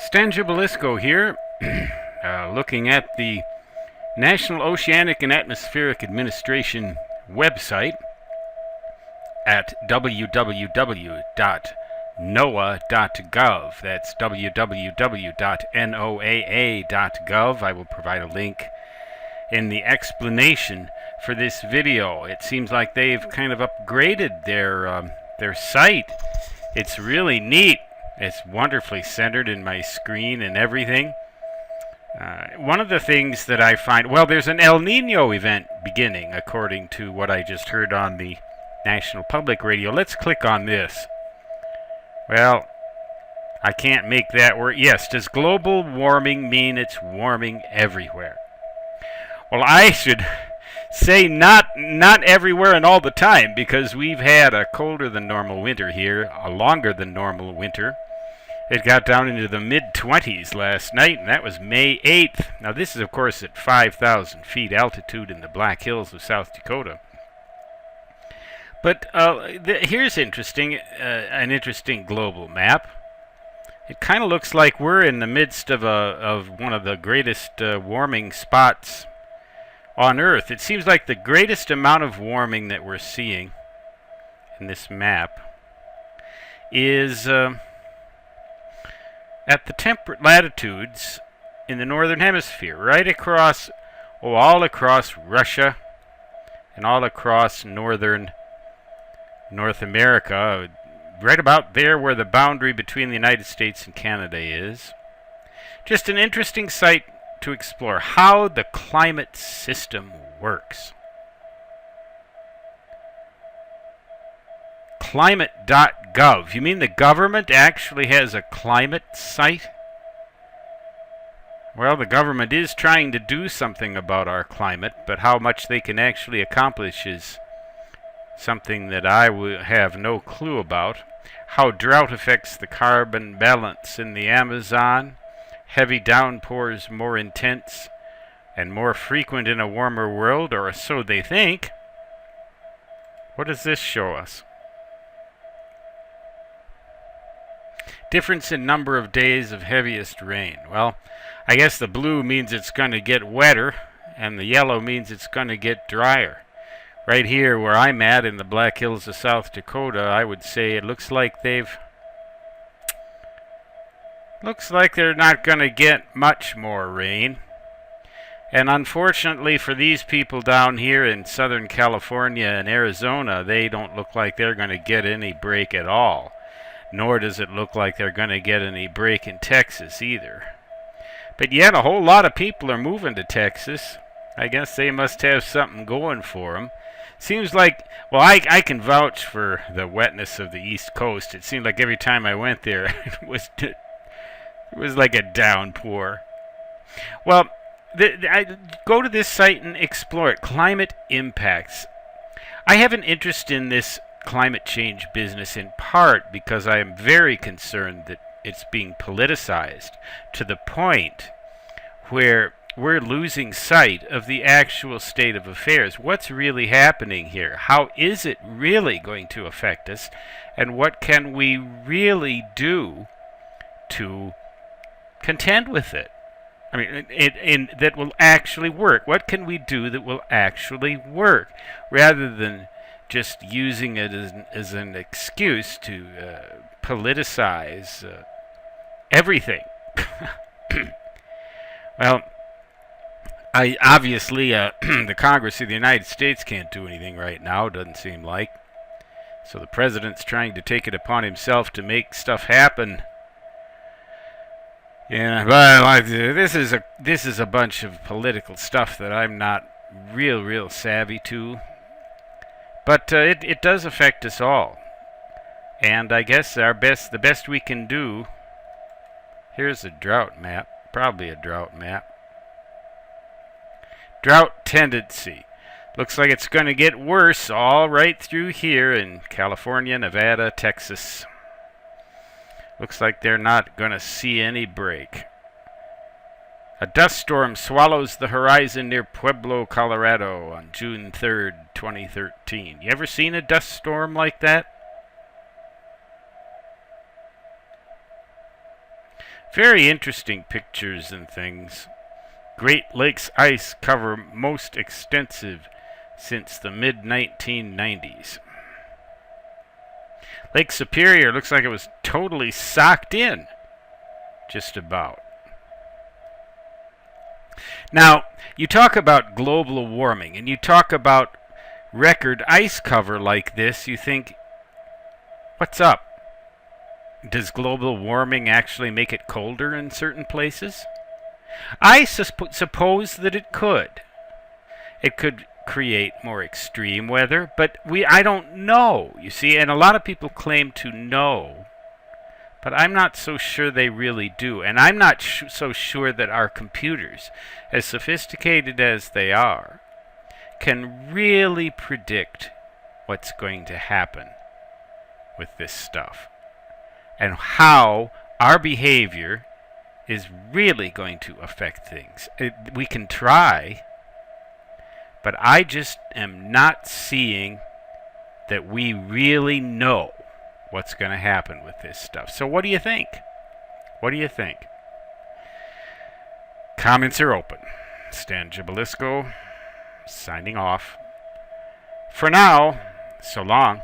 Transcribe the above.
Stan Gibilisco here, looking at the National Oceanic and Atmospheric Administration website at www.noaa.gov. That's www.noaa.gov. I will provide a link in the explanation for this video. It seems like they've kind of upgraded their site. It's really neat. It's wonderfully centered in my screen and everything. One of the things that I find, well, there's an El Nino event beginning, according to what I just heard on the National Public Radio. Let's click on this. Well, I can't make that work. Yes, does global warming mean it's warming everywhere? Well, I should say not everywhere and all the time, because we've had a colder than normal winter here, a longer than normal winter. It got down into the mid-20s last night, and that was May 8th. Now, this is, of course, at 5,000 feet altitude in the Black Hills of South Dakota. But here's interesting, an interesting global map. It kind of looks like we're in the midst of one of the greatest warming spots on Earth. It seems like the greatest amount of warming that we're seeing in this map is at the temperate latitudes in the northern hemisphere, right across, all across Russia and all across northern North America, right about there where the boundary between the United States and Canada is. Just an interesting site to explore how the climate system works. Climate.gov. You mean the government actually has a climate site? Well, the government is trying to do something about our climate, but how much they can actually accomplish is something that I have no clue about. How drought affects the carbon balance in the Amazon. Heavy downpours more intense and more frequent in a warmer world, or so they think. What does this show us? Difference in number of days of heaviest rain. Well, I guess the blue means it's going to get wetter, and the yellow means it's going to get drier. Right here where I'm at in the Black Hills of South Dakota, I would say it looks like they're not going to get much more rain. And unfortunately for these people down here in Southern California and Arizona, they don't look like they're going to get any break at all. Nor does it look like they're going to get any break in Texas either. But yet a whole lot of people are moving to Texas. I guess they must have something going for them. Seems like, well, I can vouch for the wetness of the East Coast. It seemed like every time I went there, it was like a downpour. Well, I go to this site and explore it. Climate impacts. I have an interest in this climate change business in part because I am very concerned that it's being politicized to the point where we're losing sight of the actual state of affairs. What's really happening here? How is it really going to affect us? And what can we really do to contend with it? I mean, that will actually work. What can we do that will actually work, rather than just using it as an excuse to politicize everything? Well, obviously the Congress of the United States can't do anything right now, doesn't seem like. So the president's trying to take it upon himself to make stuff happen. Yeah, but this is a bunch of political stuff that I'm not real savvy to. But it does affect us all. And I guess the best we can do. Here's a drought map, probably a drought map. Drought tendency. Looks like it's going to get worse all right through here in California, Nevada, Texas. Looks like they're not going to see any break. A dust storm swallows the horizon near Pueblo, Colorado on June 3rd, 2013. You ever seen a dust storm like that? Very interesting pictures and things. Great Lakes ice cover most extensive since the mid-1990s. Lake Superior looks like it was totally socked in. Just about. Now, you talk about global warming and you talk about record ice cover like this, you think, what's up? Does global warming actually make it colder in certain places? I suppose that it could. It could create more extreme weather, but I don't know, you see, and a lot of people claim to know, but I'm not so sure they really do, and I'm not so sure that our computers, as sophisticated as they are, can really predict what's going to happen with this stuff and how our behavior is really going to affect things. We can try, but I just am not seeing that we really know what's going to happen with this stuff. So what do you think? What do you think? Comments are open. Stan Gibilisco, signing off. For now, so long.